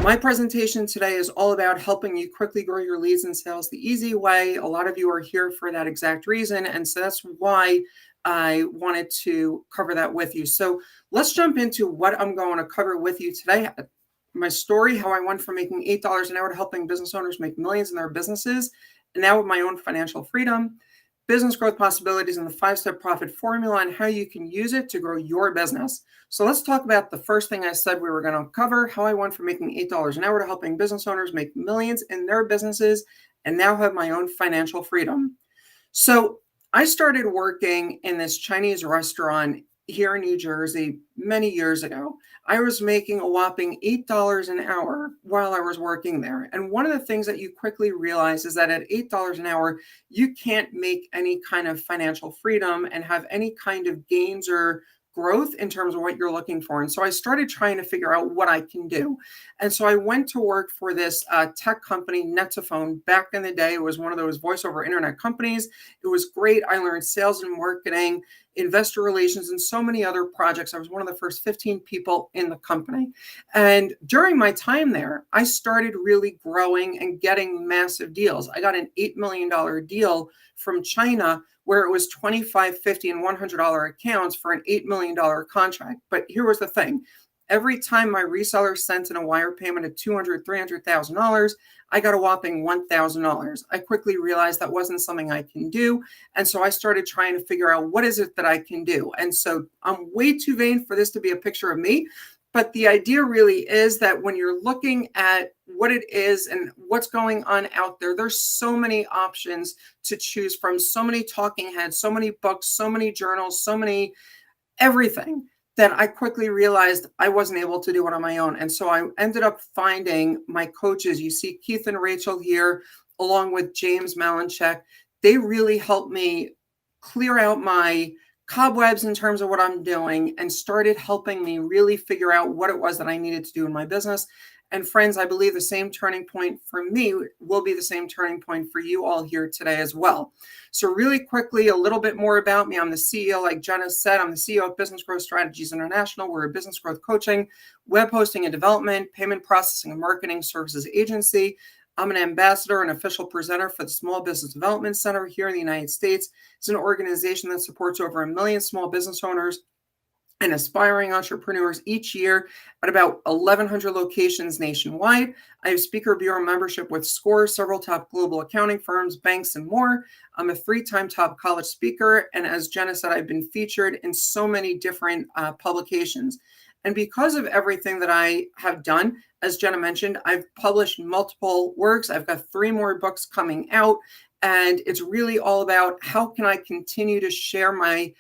My presentation today is all about helping you quickly grow your leads and sales the easy way. A lot of you are here for that exact reason, and so that's why I wanted to cover that with you. So let's jump into what I'm going to cover with you today. My story, how I went from making $8 an hour to helping business owners make millions in their businesses, and now with my own financial freedom, business growth possibilities, and the 5-step profit formula, and how you can use it to grow your business. So let's talk about the first thing I said we were going to cover, how I went from making $8 an hour to helping business owners make millions in their businesses and now have my own financial freedom. So I started working in this Chinese restaurant here in New Jersey many years ago. I was making a whopping $8 an hour while I was working there. And one of the things that you quickly realize is that at $8 an hour, you can't make any kind of financial freedom and have any kind of gains or growth in terms of what you're looking for. And so I started trying to figure out what I can do. And so I went to work for this tech company, Net2Phone. Back in the day, it was one of those voice over internet companies. It was great. I learned sales and marketing, investor relations, and so many other projects. I was one of the first 15 people in the company. And during my time there, I started really growing and getting massive deals. I got an $8 million deal from China where it was $25, $50, and $100 accounts for an $8 million contract. But here was the thing. Every time my reseller sent in a wire payment of $200,000, $300,000, I got a whopping $1,000. I quickly realized that wasn't something I can do. And so I started trying to figure out what is it that I can do. And so I'm way too vain for this to be a picture of me. But the idea really is that when you're looking at what it is and what's going on out there, there's so many options to choose from, so many talking heads, so many books, so many journals, so many everything, that I quickly realized I wasn't able to do it on my own. And so I ended up finding my coaches. You see Keith and Rachel here, along with James Malinchek. They really helped me clear out my cobwebs in terms of what I'm doing and started helping me really figure out what it was that I needed to do in my business. And friends, I believe the same turning point for me will be the same turning point for you all here today as well. So really quickly, a little bit more about me. I'm the CEO, like Jenna said. I'm the CEO of Business Growth Strategies International. We're a business growth coaching, web hosting and development, payment processing and marketing services agency. I'm an ambassador and official presenter for the Small Business Development Center here in the United States. It's an organization that supports over 1 million small business owners and aspiring entrepreneurs each year at about 1,100 locations nationwide. I have speaker bureau membership with SCORE, several top global accounting firms, banks, and more. I'm a 3-time top college speaker. And as Jenna said, I've been featured in so many different publications. And because of everything that I have done, as Jenna mentioned, I've published multiple works. I've got 3 more books coming out. And it's really all about how can I continue to share my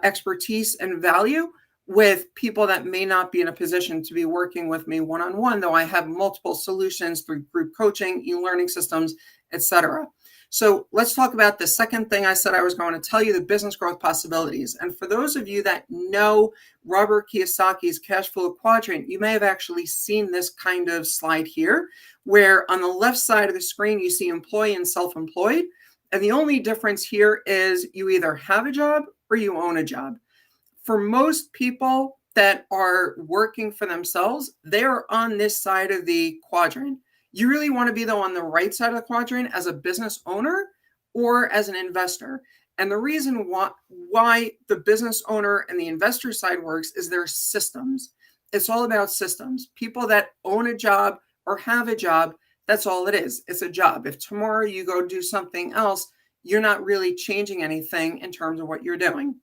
expertise and value with people that may not be in a position to be working with me one-on-one, though I have multiple solutions through group coaching, e-learning systems, etc. So let's talk about the second thing I said I was going to tell you, the business growth possibilities. And for those of you that know Robert Kiyosaki's cash flow quadrant, you may have actually seen this kind of slide here, where on the left side of the screen, you see employee and self-employed. And the only difference here is you either have a job or you own a job. For most people that are working for themselves, they are on this side of the quadrant. You really want to be, though, on the right side of the quadrant as a business owner or as an investor. And the reason why the business owner and the investor side works is their systems. It's all about systems. People that own a job or have a job, that's all it is. It's a job. If tomorrow you go do something else, you're not really changing anything in terms of what you're doing.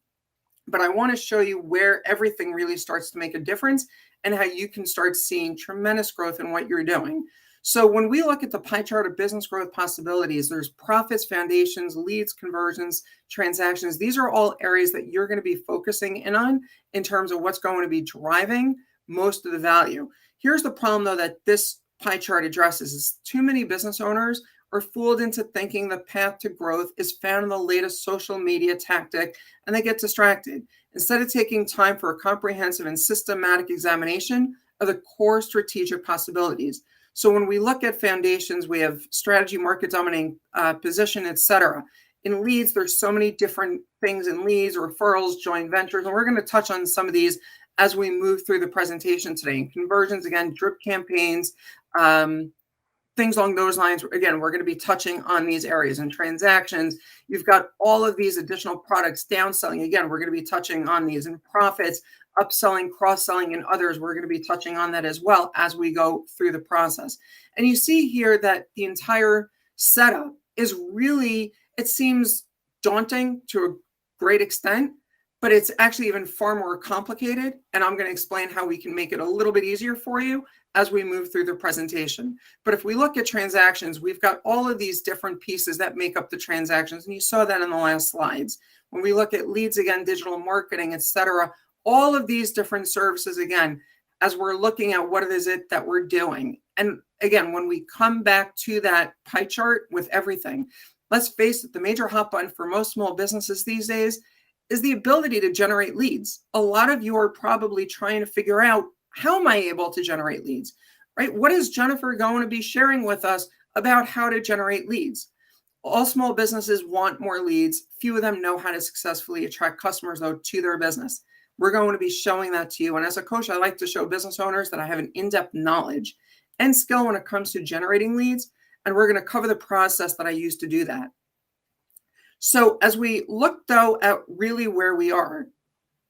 But I want to show you where everything really starts to make a difference and how you can start seeing tremendous growth in what you're doing. So when we look at the pie chart of business growth possibilities, there's profits, foundations, leads, conversions, transactions. These are all areas that you're going to be focusing in on in terms of what's going to be driving most of the value. Here's the problem, though, that this pie chart addresses is too many business owners are fooled into thinking the path to growth is found in the latest social media tactic, and they get distracted. Instead of taking time for a comprehensive and systematic examination of the core strategic possibilities. So when we look at foundations, we have strategy, market dominating position, etc. In leads, there's so many different things in leads, referrals, joint ventures, and we're going to touch on some of these as we move through the presentation today. And conversions, again, drip campaigns, things along those lines. Again, we're going to be touching on these areas. And transactions, you've got all of these additional products, downselling. Again, we're going to be touching on these. And profits, upselling, cross-selling, and others, we're going to be touching on that as well as we go through the process. And you see here that the entire setup is really, it seems daunting to a great extent, but it's actually even far more complicated. And I'm going to explain how we can make it a little bit easier for you as we move through the presentation. But if we look at transactions, we've got all of these different pieces that make up the transactions. And you saw that in the last slides. When we look at leads, again, digital marketing, etc., all of these different services, again, as we're looking at what is it that we're doing. And again, when we come back to that pie chart with everything, let's face it, the major hot button for most small businesses these days is the ability to generate leads. A lot of you are probably trying to figure out, how am I able to generate leads, right? What is Jennifer going to be sharing with us about how to generate leads? All small businesses want more leads. Few of them know how to successfully attract customers, though, to their business. We're going to be showing that to you. And as a coach, I like to show business owners that I have an in-depth knowledge and skill when it comes to generating leads. And we're going to cover the process that I use to do that. So as we look, though, at really where we are,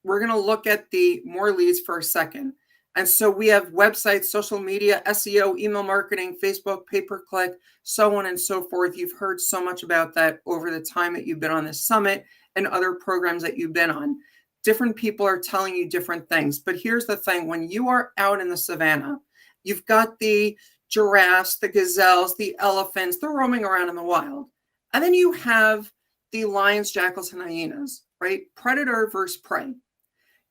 we're going to look at the more leads for a second. And so we have websites, social media, SEO, email marketing, Facebook, pay-per-click, so on and so forth. You've heard so much about that over the time that you've been on this summit and other programs that you've been on. Different people are telling you different things. But here's the thing. When you are out in the savannah, you've got the giraffes, the gazelles, the elephants, they're roaming around in the wild. And then you have the lions, jackals, and hyenas, right? Predator versus prey.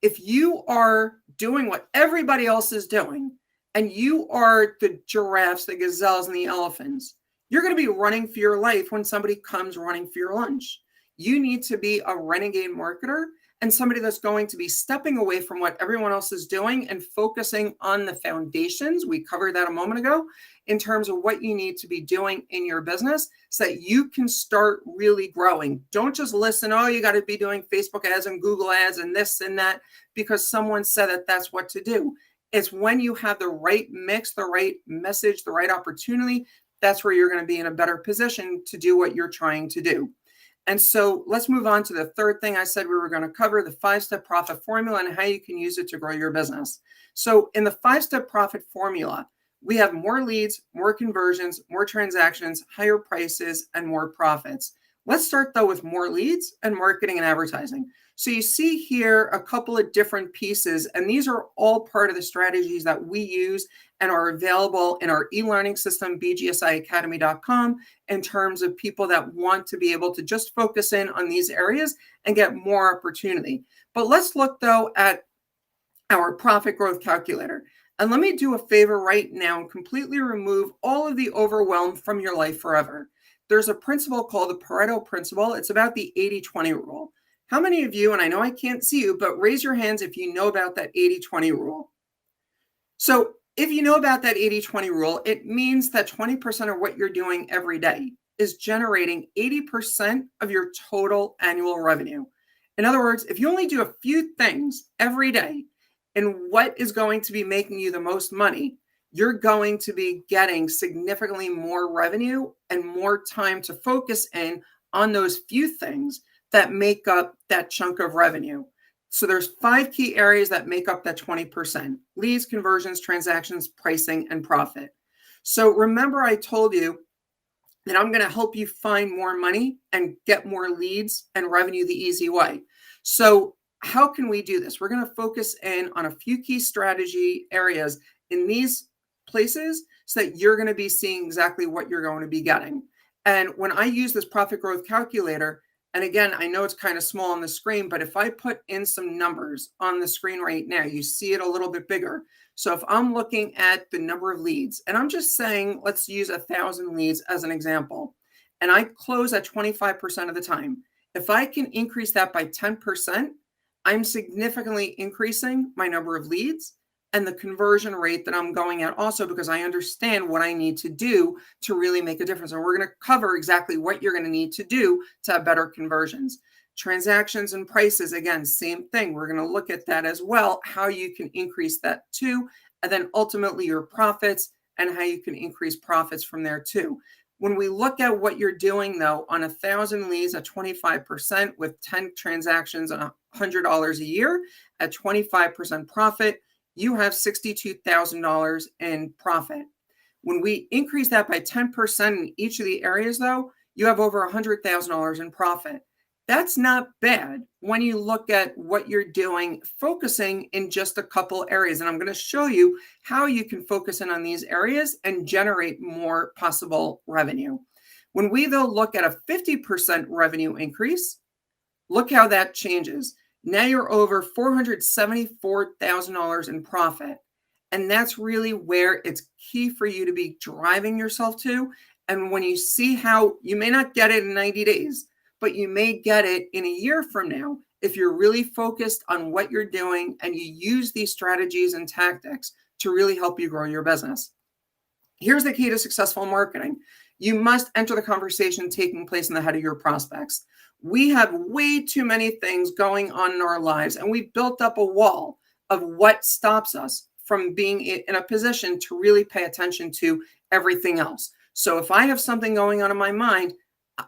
If you are doing what everybody else is doing, and you are the giraffes, the gazelles, and the elephants, you're going to be running for your life when somebody comes running for your lunch. You need to be a renegade marketer and somebody that's going to be stepping away from what everyone else is doing and focusing on the foundations. We covered that a moment ago in terms of what you need to be doing in your business so that you can start really growing. Don't just listen, oh, you got to be doing Facebook ads and Google ads and this and that because someone said that that's what to do. It's when you have the right mix, the right message, the right opportunity, that's where you're going to be in a better position to do what you're trying to do. And so let's move on to the third thing I said we were going to cover, the 5-step profit formula and how you can use it to grow your business. So in the 5-step profit formula, we have more leads, more conversions, more transactions, higher prices, and more profits. Let's start, though, with more leads and marketing and advertising. So you see here a couple of different pieces, and these are all part of the strategies that we use and are available in our e-learning system, bgsiacademy.com, in terms of people that want to be able to just focus in on these areas and get more opportunity. But let's look, though, at our profit growth calculator. And let me do a favor right now and completely remove all of the overwhelm from your life forever. There's a principle called the Pareto Principle. It's about the 80-20 rule. How many of you, and I know I can't see you, but raise your hands if you know about that 80-20 rule. So if you know about that 80-20 rule, it means that 20% of what you're doing every day is generating 80% of your total annual revenue. In other words, if you only do a few things every day in what is going to be making you the most money, you're going to be getting significantly more revenue and more time to focus in on those few things that make up that chunk of revenue. So there's 5 key areas that make up that 20%: leads, conversions, transactions, pricing, and profit. So remember, I told you that I'm going to help you find more money and get more leads and revenue the easy way. So how can we do this? We're going to focus in on a few key strategy areas in these places so that you're going to be seeing exactly what you're going to be getting. And when I use this profit growth calculator, and again, I know it's kind of small on the screen, but if I put in some numbers on the screen right now, you see it a little bit bigger. So if I'm looking at the number of leads, and I'm just saying, let's use 1,000 leads as an example, and I close at 25% of the time. If I can increase that by 10%, I'm significantly increasing my number of leads and the conversion rate that I'm going at also, because I understand what I need to do to really make a difference. And we're going to cover exactly what you're going to need to do to have better conversions. Transactions and prices, again, same thing. We're going to look at that as well, how you can increase that too, and then ultimately your profits and how you can increase profits from there too. When we look at what you're doing though, on 1,000 leads at 25% with 10 transactions and $100 a year at 25% profit, you have $62,000 in profit. When we increase that by 10% in each of the areas though, you have over $100,000 in profit. That's not bad when you look at what you're doing, focusing in just a couple areas. And I'm going to show you how you can focus in on these areas and generate more possible revenue. When we, though, look at a 50% revenue increase, look how that changes. Now you're over $474,000 in profit. And that's really where it's key for you to be driving yourself to. And when you see how you may not get it in 90 days, but you may get it in a year from now if you're really focused on what you're doing and you use these strategies and tactics to really help you grow your business. Here's the key to successful marketing. You must enter the conversation taking place in the head of your prospects. We have way too many things going on in our lives, and we've built up a wall of what stops us from being in a position to really pay attention to everything else. So if I have something going on in my mind,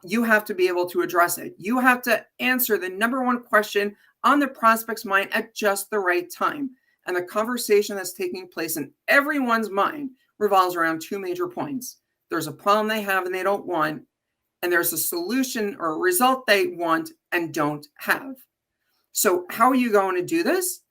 you have to be able to address it. You have to answer the number one question on the prospect's mind at just the right time. And the conversation that's taking place in everyone's mind revolves around two major points. There's a problem they have and they don't want, and there's a solution or a result they want and don't have. So how are you going to do this?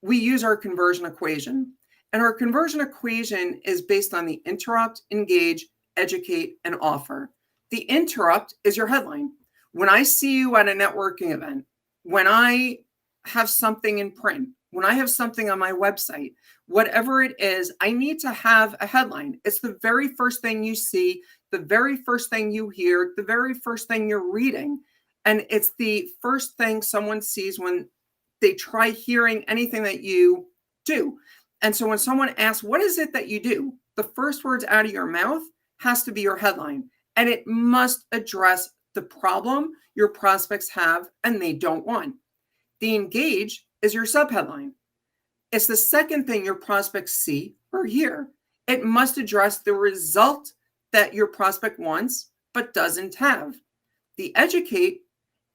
We use our conversion equation. And our conversion equation is based on the interrupt, engage, educate, and offer. The interrupt is your headline. When I see you at a networking event, when I have something in print, when I have something on my website, whatever it is, I need to have a headline. It's the very first thing you see, the very first thing you hear, the very first thing you're reading. And it's the first thing someone sees when they try hearing anything that you do. And so when someone asks, what is it that you do? The first words out of your mouth has to be your headline. And it must address the problem your prospects have and they don't want. The engage is your subheadline. It's the second thing your prospects see or hear. It must address the result that your prospect wants but doesn't have. The educate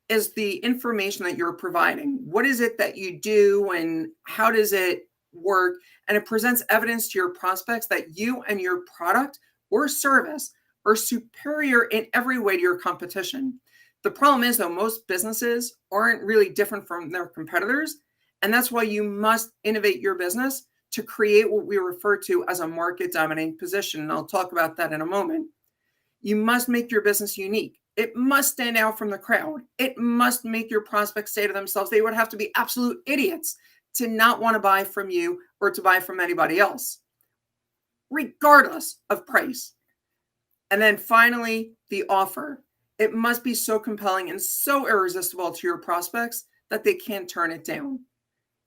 is the information that you're providing. What is it that you do and how does it work? And it presents evidence to your prospects that you and your product or service are superior in every way to your competition. The problem is, though, most businesses aren't really different from their competitors. And that's why you must innovate your business to create what we refer to as a market dominating position. And I'll talk about that in a moment. You must make your business unique. It must stand out from the crowd. It must make your prospects say to themselves, they would have to be absolute idiots to not want to buy from you or to buy from anybody else, regardless of price. And then finally, the offer. It must be so compelling and so irresistible to your prospects that they can't turn it down.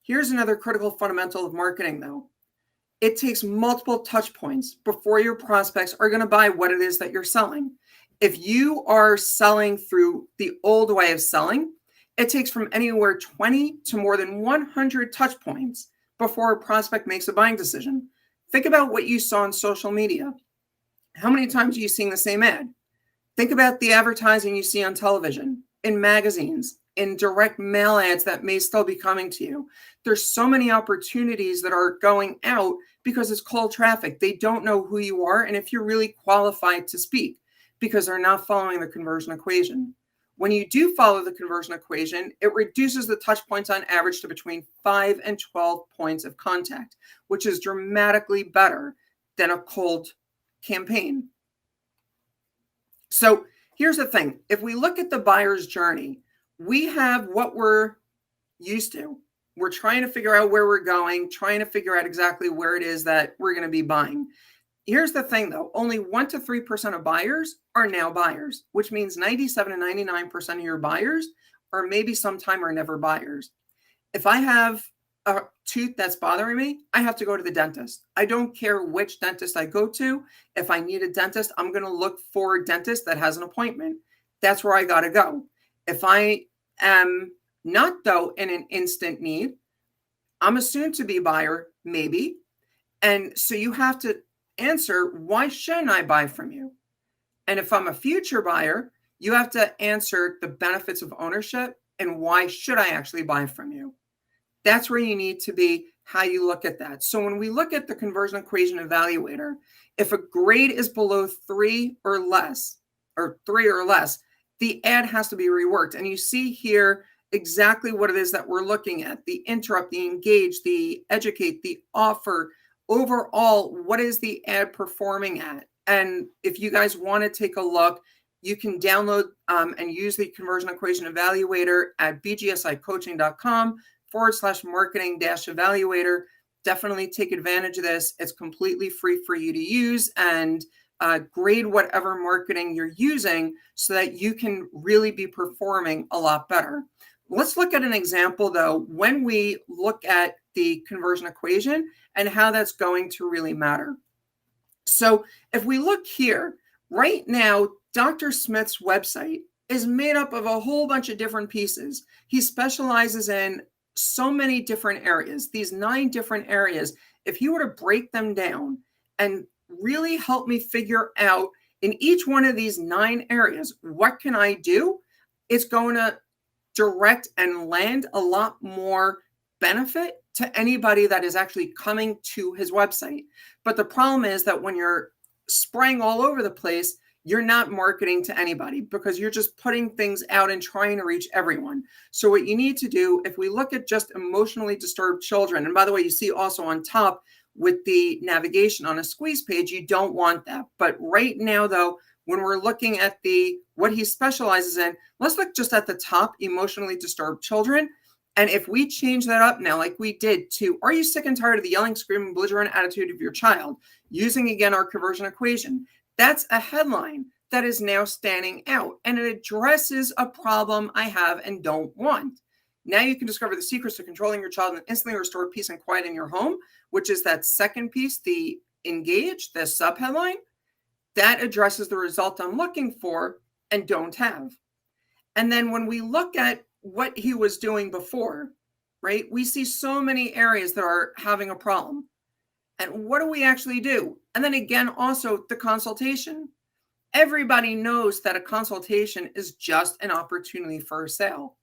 Here's another critical fundamental of marketing, though. It takes multiple touch points before your prospects are going to buy what it is that you're selling. If you are selling through the old way of selling, it takes from anywhere 20 to more than 100 touch points before a prospect makes a buying decision. Think about what you saw on social media. How many times are you seeing the same ad? Think about the advertising you see on television, in magazines, in direct mail ads that may still be coming to you. There's so many opportunities that are going out because it's cold traffic. They don't know who you are and if you're really qualified to speak because they're not following the conversion equation. When you do follow the conversion equation, it reduces the touch points on average to between 5 and 12 points of contact, which is dramatically better than a cold campaign. So here's the thing. If we look at the buyer's journey, we have what we're used to. We're trying to figure out where we're going, trying to figure out exactly where it is that we're going to be buying. Here's the thing, though. Only 1 to 3% of buyers are now buyers, which means 97 to 99% of your buyers are maybe sometime or never buyers. If I have a tooth that's bothering me, I have to go to the dentist. I don't care which dentist I go to. If I need a dentist, I'm going to look for a dentist that has an appointment. That's where I got to go. If I am not, though, in an instant need. I'm a soon-to-be buyer, maybe. And so you have to answer, why shouldn't I buy from you? And if I'm a future buyer, you have to answer the benefits of ownership and why should I actually buy from you? That's where you need to be, how you look at that. So when we look at the conversion equation evaluator, if a grade is below 3 or less, the ad has to be reworked. And you see here exactly what it is that we're looking at: the interrupt, the engage, the educate, the offer. Overall, what is the ad performing at? And if you guys want to take a look, you can download and use the conversion equation evaluator at bgsicoaching.com/marketing-evaluator. Definitely take advantage of this. It's completely free for you to use, and grade whatever marketing you're using so that you can really be performing a lot better. Let's look at an example, though, when we look at the conversion equation and how that's going to really matter. So if we look here, right now, Dr. Smith's website is made up of a whole bunch of different pieces. He specializes in so many different areas, these 9 different areas. If you were to break them down and really help me figure out in each one of these 9 areas, what can I do? It's going to direct and land a lot more benefit to anybody that is actually coming to his website. But the problem is that when you're spraying all over the place, you're not marketing to anybody because you're just putting things out and trying to reach everyone. So what you need to do, if we look at just emotionally disturbed children, and by the way, you see also on top with the navigation on a squeeze page, you don't want that. But right now, though, when we're looking at what he specializes in, let's look just at the top, emotionally disturbed children. And if we change that up now, like we did to, are you sick and tired of the yelling, screaming, belligerent attitude of your child? Using, again, our conversion equation, that's a headline that is now standing out, and it addresses a problem I have and don't want. Now you can discover the secrets to controlling your child and instantly restore peace and quiet in your home, which is that second piece, the engage, the subheadline. That addresses the result I'm looking for and don't have. And then when we look at what he was doing before, right, we see so many areas that are having a problem. And what do we actually do? And then again, also the consultation. Everybody knows that a consultation is just an opportunity for a sale.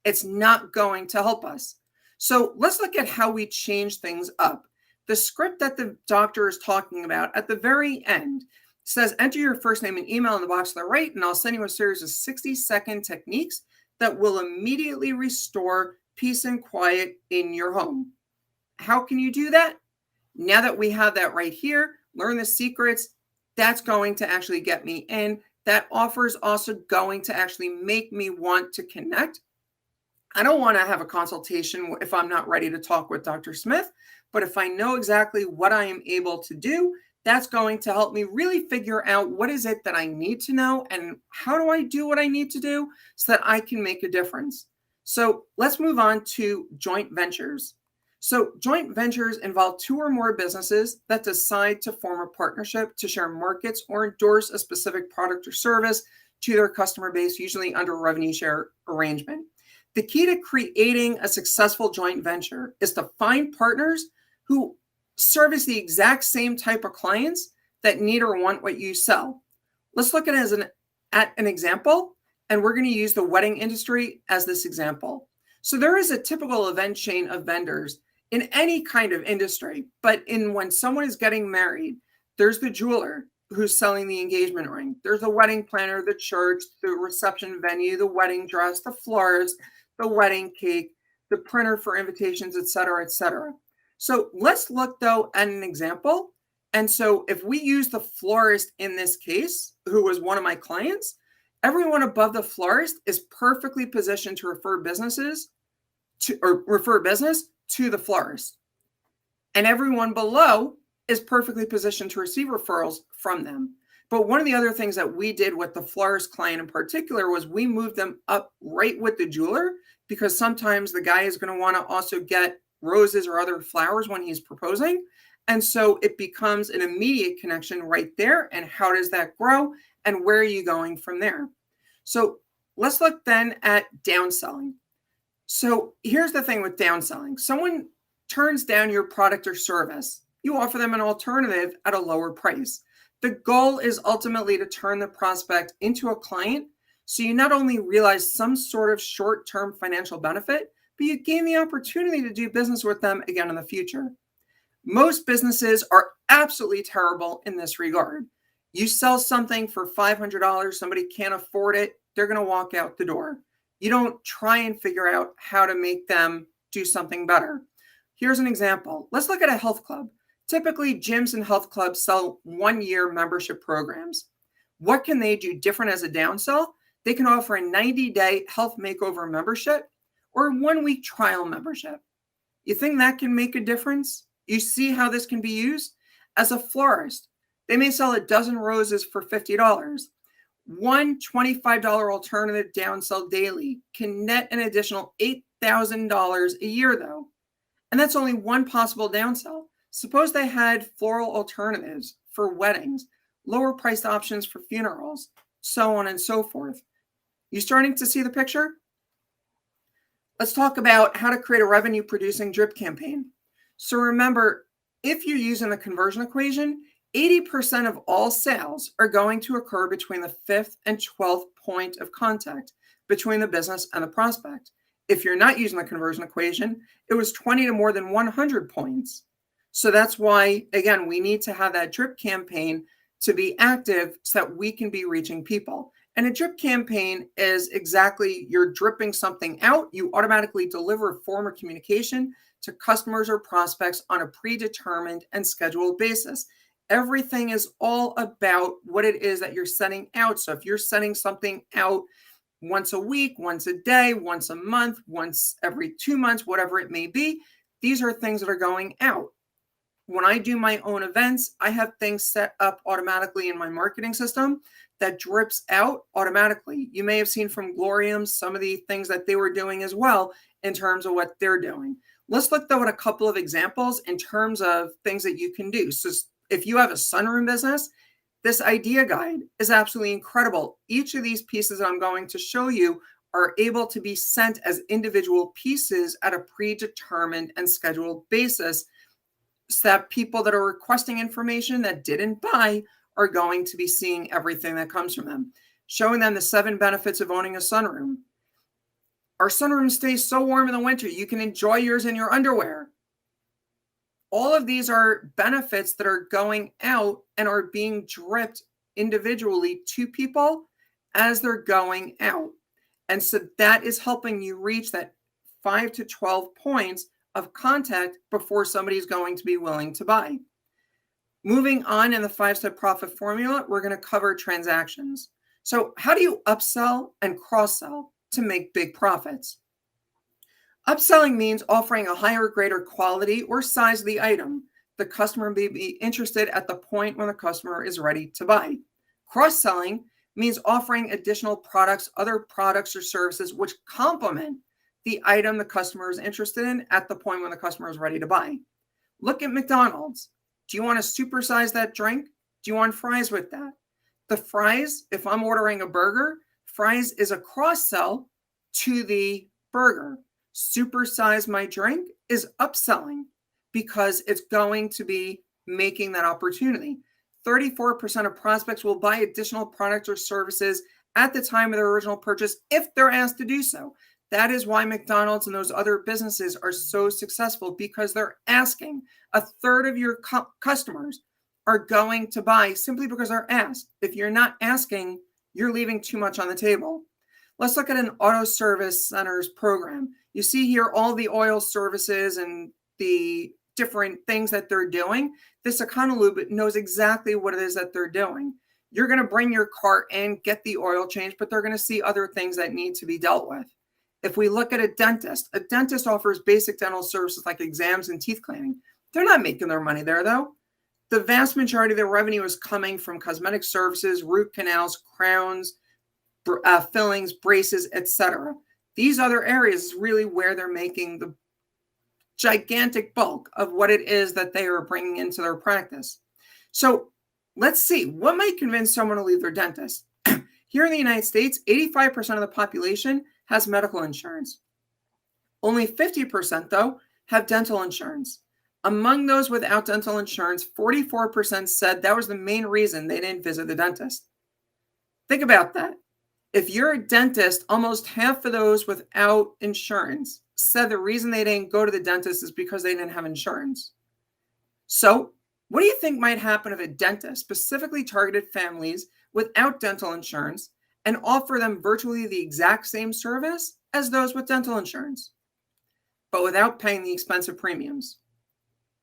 It's not going to help us. So let's look at how we change things up. The script that the doctor is talking about at the very end says, enter your first name and email in the box to the right, and I'll send you a series of 60-second techniques that will immediately restore peace and quiet in your home. How can you do that? Now that we have that right here, learn the secrets, that's going to actually get me in. That offer is also going to actually make me want to connect. I don't want to have a consultation if I'm not ready to talk with Dr. Smith, but if I know exactly what I am able to do, that's going to help me really figure out what is it that I need to know and how do I do what I need to do so that I can make a difference. So let's move on to joint ventures. So joint ventures involve 2 or more businesses that decide to form a partnership to share markets or endorse a specific product or service to their customer base, usually under a revenue share arrangement. The key to creating a successful joint venture is to find partners who service the exact same type of clients that need or want what you sell. Let's look at it at an example, and we're going to use the wedding industry as this example. So there is a typical event chain of vendors in any kind of industry, but when someone is getting married, there's the jeweler who's selling the engagement ring. There's the wedding planner, the church, the reception venue, the wedding dress, the florist, the wedding cake, the printer for invitations, et cetera, et cetera. So let's look, though, at an example. And so if we use the florist in this case, who was one of my clients, everyone above the florist is perfectly positioned to refer business to the florist. And everyone below is perfectly positioned to receive referrals from them. But one of the other things that we did with the florist client in particular was we moved them up right with the jeweler, because sometimes the guy is going to want to also get roses or other flowers when he's proposing. And so it becomes an immediate connection right there. And how does that grow? And where are you going from there? So Let's look then at downselling. So here's the thing with downselling. Someone turns down your product or service. You offer them an alternative at a lower price. The goal is ultimately to turn the prospect into a client, so you not only realize some sort of short-term financial benefit, but you gain the opportunity to do business with them again in the future. Most businesses are absolutely terrible in this regard. You sell something for $500, somebody can't afford it, they're going to walk out the door. You don't try and figure out how to make them do something better. Here's an example. Let's look at a health club. Typically, gyms and health clubs sell 1-year membership programs. What can they do different as a downsell? They can offer a 90-day health makeover membership or a 1-week trial membership. You think that can make a difference? You see how this can be used? As a florist, they may sell a dozen roses for $50. One $25 alternative downsell daily can net an additional $8,000 a year, though. And that's only one possible downsell. Suppose they had floral alternatives for weddings, lower priced options for funerals, so on and so forth. You starting to see the picture? Let's talk about how to create a revenue producing drip campaign. So remember, if you're using the conversion equation, 80% of all sales are going to occur between the 5th and 12th point of contact between the business and the prospect. If you're not using the conversion equation, it was 20 to more than 100 points. So that's why, again, we need to have that drip campaign to be active so that we can be reaching people. And a drip campaign is exactly you're dripping something out. You automatically deliver a form of communication to customers or prospects on a predetermined and scheduled basis. Everything is all about what it is that you're sending out. So if you're sending something out once a week, once a day, once a month, once every 2 months, whatever it may be, these are things that are going out. When I do my own events, I have things set up automatically in my marketing system that drips out automatically. You may have seen from Glorium some of the things that they were doing as well in terms of what they're doing. Let's look though at a couple of examples in terms of things that you can do. So if you have a sunroom business, this idea guide is absolutely incredible. Each of these pieces that I'm going to show you are able to be sent as individual pieces at a predetermined and scheduled basis, so that people that are requesting information that didn't buy are going to be seeing everything that comes from them, showing them the 7 benefits of owning a sunroom. Our sunroom stays so warm in the winter, you can enjoy yours in your underwear. All of these are benefits that are going out and are being dripped individually to people as they're going out. And so that is helping you reach that 5 to 12 points of contact before somebody's going to be willing to buy. Moving on in the 5-step profit formula, we're going to cover transactions. So how do you upsell and cross-sell to make big profits? Upselling means offering a higher, greater quality or size of the item. The customer may be interested at the point when the customer is ready to buy. Cross-selling means offering additional products, other products or services which complement the item the customer is interested in at the point when the customer is ready to buy. Look at McDonald's. Do you want to supersize that drink? Do you want fries with that? The fries, if I'm ordering a burger, fries is a cross-sell to the burger. Supersize my drink is upselling because it's going to be making that opportunity. 34% of prospects will buy additional products or services at the time of their original purchase if they're asked to do so. That is why McDonald's and those other businesses are so successful, because they're asking. A third of your customers are going to buy simply because they're asked. If you're not asking, you're leaving too much on the table. Let's look at an auto service centers program. You see here all the oil services and the different things that they're doing. This Econolube knows exactly what it is that they're doing. You're going to bring your car in, get the oil change, but they're going to see other things that need to be dealt with. If we look at a dentist offers basic dental services like exams and teeth cleaning. They're not making their money there, though. The vast majority of their revenue is coming from cosmetic services, root canals, crowns, fillings, braces, etc. These other areas is really where they're making the gigantic bulk of what it is that they are bringing into their practice. So let's see, what might convince someone to leave their dentist? Here in the United States, 85% of the population has medical insurance. Only 50%, though, have dental insurance. Among those without dental insurance, 44% said that was the main reason they didn't visit the dentist. Think about that. If you're a dentist, almost half of those without insurance said the reason they didn't go to the dentist is because they didn't have insurance. So, what do you think might happen if a dentist specifically targeted families without dental insurance and offer them virtually the exact same service as those with dental insurance, but without paying the expensive premiums?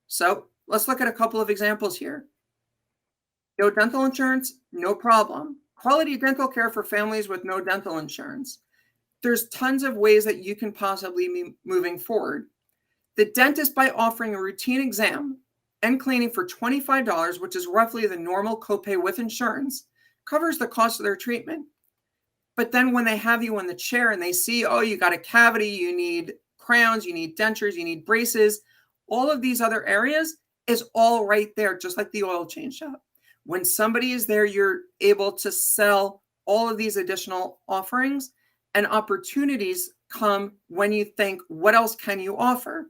So, let's look at a couple of examples here. No dental insurance, no problem. Quality dental care for families with no dental insurance. There's tons of ways that you can possibly be moving forward. The dentist, by offering a routine exam and cleaning for $25, which is roughly the normal copay with insurance, covers the cost of their treatment. But then when they have you in the chair and they see, oh, you got a cavity, you need crowns, you need dentures, you need braces, all of these other areas is all right there, just like the oil change shop. When somebody is there, you're able to sell all of these additional offerings, and opportunities come when you think, what else can you offer?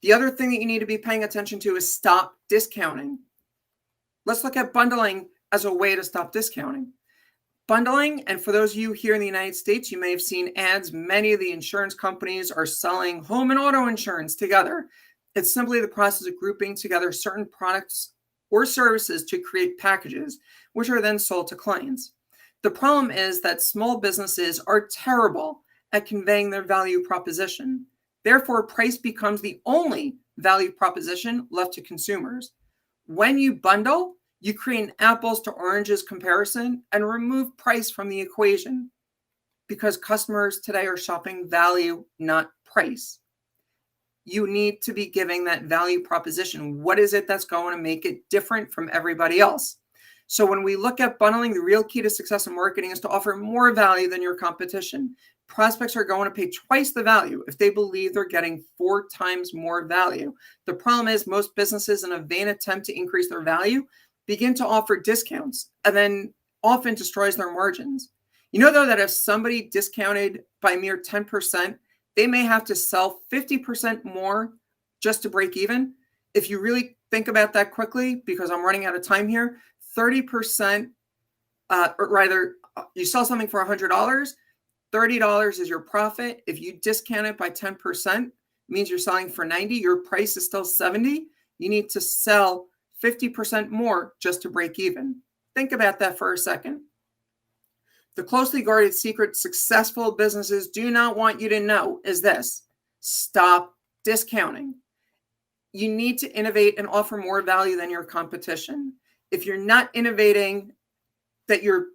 The other thing that you need to be paying attention to is stop discounting. Let's look at bundling as a way to stop discounting. Bundling, and for those of you here in the United States, you may have seen ads. Many of the insurance companies are selling home and auto insurance together. It's simply the process of grouping together certain products or services to create packages, which are then sold to clients. The problem is that small businesses are terrible at conveying their value proposition. Therefore, price becomes the only value proposition left to consumers. When you bundle, you create an apples to oranges comparison and remove price from the equation, because customers today are shopping value, not price. You need to be giving that value proposition. What is it that's going to make it different from everybody else? So when we look at bundling, the real key to success in marketing is to offer more value than your competition. Prospects are going to pay twice the value if they believe they're getting 4 times more value. The problem is most businesses, in a vain attempt to increase their value, begin to offer discounts and then often destroys their margins. You know, though, that if somebody discounted by mere 10%, they may have to sell 50% more just to break even. If you really think about that quickly, because I'm running out of time here, 30%, or rather, you sell something for $100, $30 is your profit. If you discount it by 10%, means you're selling for $90, your price is still $70. You need to sell 50% more just to break even. Think about that for a second. The closely guarded secret successful businesses do not want you to know is this: stop discounting. You need to innovate and offer more value than your competition. If you're not innovating, that you're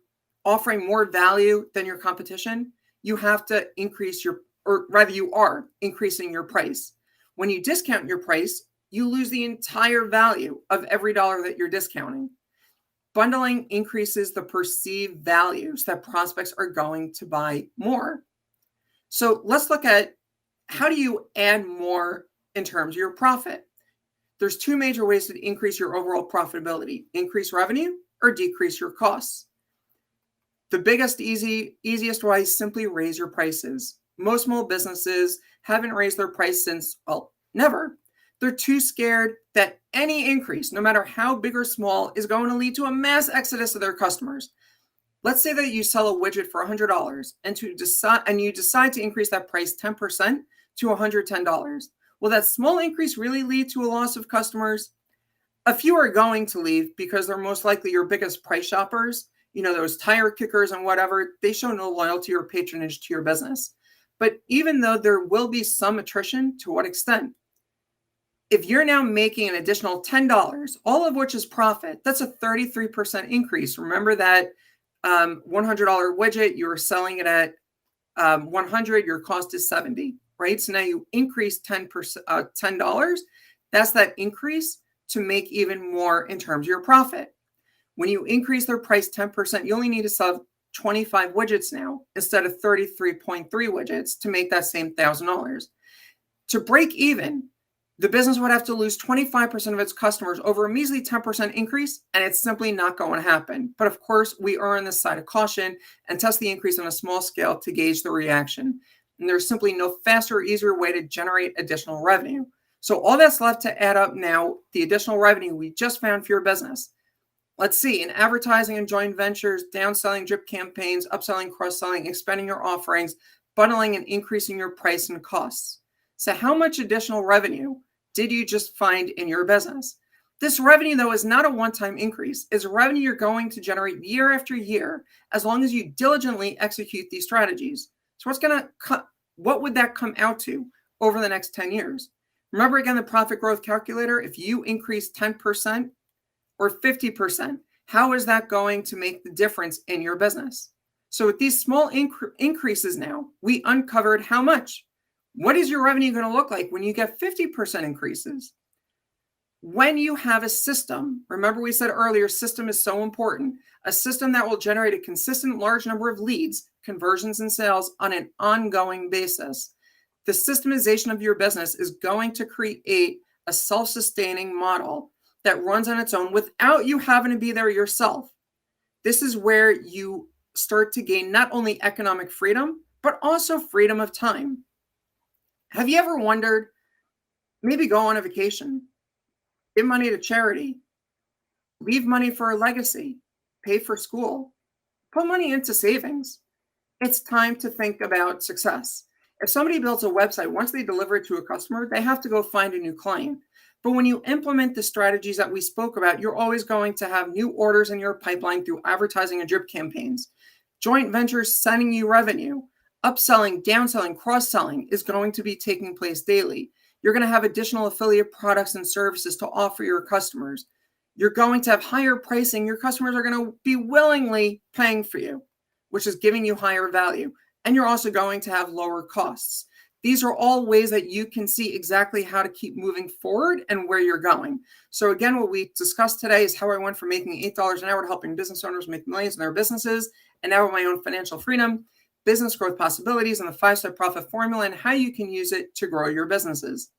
offering more value than your competition, you have to increase your, or rather you are increasing your price. When you discount your price, you lose the entire value of every dollar that you're discounting. Bundling increases the perceived values that prospects are going to buy more. So let's look at, how do you add more in terms of your profit? There's 2 major ways to increase your overall profitability: increase revenue or decrease your costs. The biggest, easiest way is simply raise your prices. Most small businesses haven't raised their price since, well, never. They're too scared that any increase, no matter how big or small, is going to lead to a mass exodus of their customers. Let's say that you sell a widget for $100 and you decide to increase that price 10% to $110. Will that small increase really lead to a loss of customers? A few are going to leave because they're most likely your biggest price shoppers. You know, those tire kickers and whatever, they show no loyalty or patronage to your business. But even though there will be some attrition, to what extent? If you're now making an additional $10, all of which is profit, that's a 33% increase. Remember that $100 widget, you were selling it at $100, your cost is $70, right? So now you increase $10. That's that increase to make even more in terms of your profit. When you increase their price 10%, you only need to sell 25 widgets now instead of 33.3 widgets to make that same $1,000. To break even, The business would have to lose 25% of its customers over a measly 10% increase, and it's simply not going to happen. But of course, we err on this side of caution and test the increase on a small scale to gauge the reaction. And there's simply no faster or easier way to generate additional revenue. So all that's left to add up now, the additional revenue we just found for your business. Let's see, in advertising and joint ventures, downselling, drip campaigns, upselling, cross-selling, expanding your offerings, bundling, and increasing your price and costs. So how much additional revenue did you just find in your business? This revenue, though, is not a one-time increase. It's revenue you're going to generate year after year as long as you diligently execute these strategies. So what would that come out to over the next 10 years? Remember, again, the profit growth calculator. If you increase 10% or 50%, how is that going to make the difference in your business? So with these small increases now, we uncovered how much. What is your revenue going to look like when you get 50% increases? When you have a system, remember we said earlier, system is so important, a system that will generate a consistent large number of leads, conversions, and sales on an ongoing basis. The systemization of your business is going to create a self-sustaining model that runs on its own without you having to be there yourself. This is where you start to gain not only economic freedom, but also freedom of time. Have you ever wondered, maybe go on a vacation, give money to charity, leave money for a legacy, pay for school, put money into savings? It's time to think about success. If somebody builds a website, once they deliver it to a customer, they have to go find a new client. But when you implement the strategies that we spoke about, you're always going to have new orders in your pipeline through advertising and drip campaigns. Joint ventures sending you revenue. Upselling, downselling, cross-selling is going to be taking place daily. You're going to have additional affiliate products and services to offer your customers. You're going to have higher pricing. Your customers are going to be willingly paying for you, which is giving you higher value. And you're also going to have lower costs. These are all ways that you can see exactly how to keep moving forward and where you're going. So again, what we discussed today is how I went from making $8 an hour to helping business owners make millions in their businesses, and now with my own financial freedom, business growth possibilities, and the 5-step profit formula, and how you can use it to grow your businesses.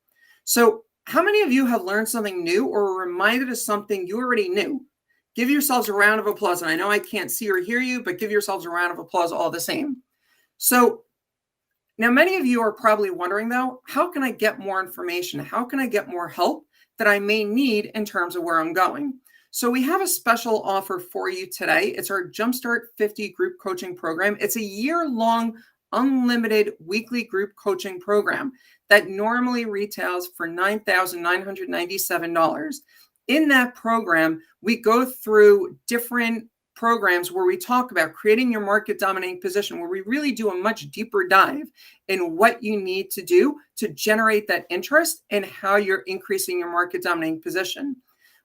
So how many of you have learned something new or were reminded of something you already knew? Give yourselves a round of applause. And I know I can't see or hear you, but give yourselves a round of applause all the same. So now many of you are probably wondering, though, how can I get more information? How can I get more help that I may need in terms of where I'm going? So we have a special offer for you today. It's our Jumpstart 50 group coaching program. It's a year-long, unlimited weekly group coaching program that normally retails for $9,997. In that program, we go through different programs where we talk about creating your market dominating position, where we really do a much deeper dive in what you need to do to generate that interest and how you're increasing your market dominating position.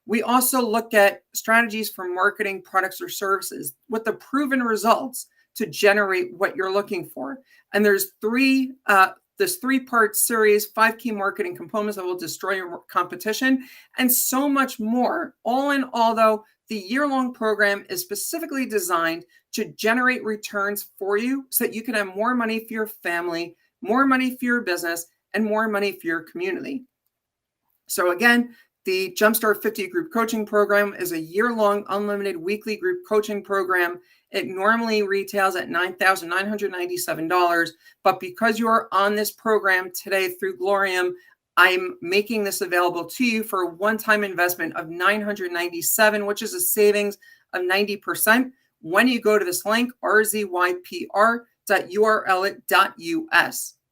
We also look at strategies for marketing products or services with the proven results to generate what you're looking for. And there's this three-part series, 5 key marketing components that will destroy your competition, and so much more. All in all, though, the year-long program is specifically designed to generate returns for you so that you can have more money for your family, more money for your business, and more money for your community. So again, the Jumpstart 50 group coaching program is a year-long unlimited weekly group coaching program. It normally retails at $9,997, but because you are on this program today through Glorium, I'm making this available to you for a one-time investment of $997, which is a savings of 90% when you go to this link, rzypr.url.us.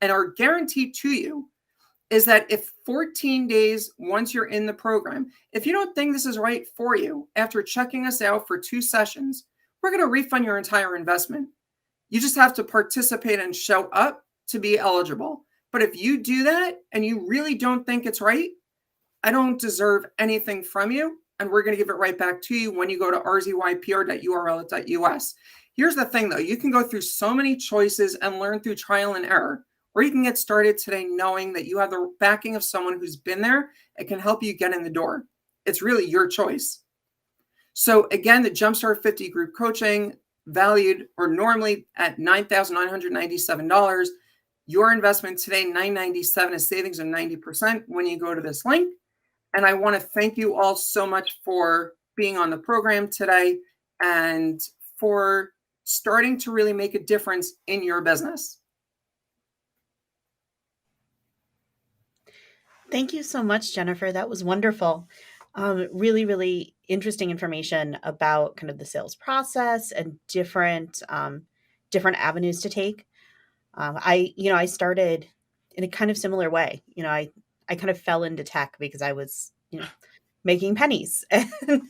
And our guarantee to you is that if 14 days, once you're in the program, if you don't think this is right for you, after checking us out for 2 sessions, we're going to refund your entire investment. You just have to participate and show up to be eligible. But if you do that and you really don't think it's right, I don't deserve anything from you, and we're going to give it right back to you when you go to rzypr.url.us. Here's the thing, though. You can go through so many choices and learn through trial and error, or you can get started today knowing that you have the backing of someone who's been there and can help you get in the door. It's really your choice. So again, the Jumpstart 50 group coaching valued or normally at $9,997. your investment today, $997, is savings of 90% when you go to this link. And I want to thank you all so much for being on the program today and for starting to really make a difference in your business. Thank you so much, Jennifer. That was wonderful. Really, really interesting information about kind of the sales process and different avenues to take. I started in a kind of similar way. I kind of fell into tech because I was, making pennies and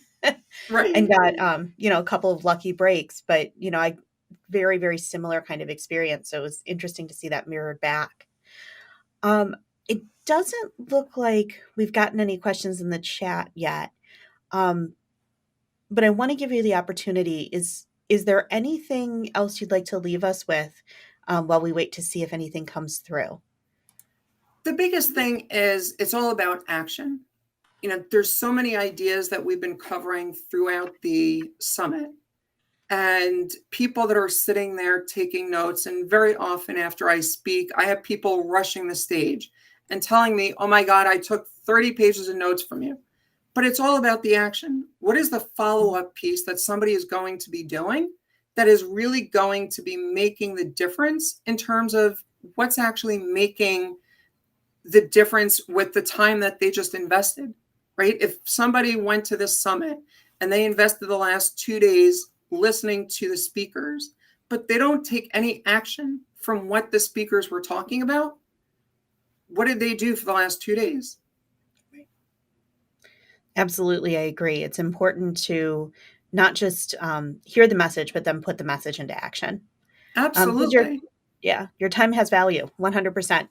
Right. got, a couple of lucky breaks. But, I very, very similar kind of experience. So it was interesting to see that mirrored back. It doesn't look like we've gotten any questions in the chat yet. Um, but I want to give you the opportunity. Is there anything else you'd like to leave us with while we wait to see if anything comes through? The biggest thing is it's all about action. There's so many ideas that we've been covering throughout the summit, and people that are sitting there taking notes. And very often after I speak, I have people rushing the stage and telling me, oh my God, I took 30 pages of notes from you. But it's all about the action. What is the follow-up piece that somebody is going to be doing that is really going to be making the difference in terms of what's actually making the difference with the time that they just invested, right? If somebody went to this summit and they invested the last 2 days listening to the speakers, but they don't take any action from what the speakers were talking about, what did they do for the last 2 days? Absolutely, I agree. It's important to not just hear the message, but then put the message into action. Because Absolutely. your time has value, 100%.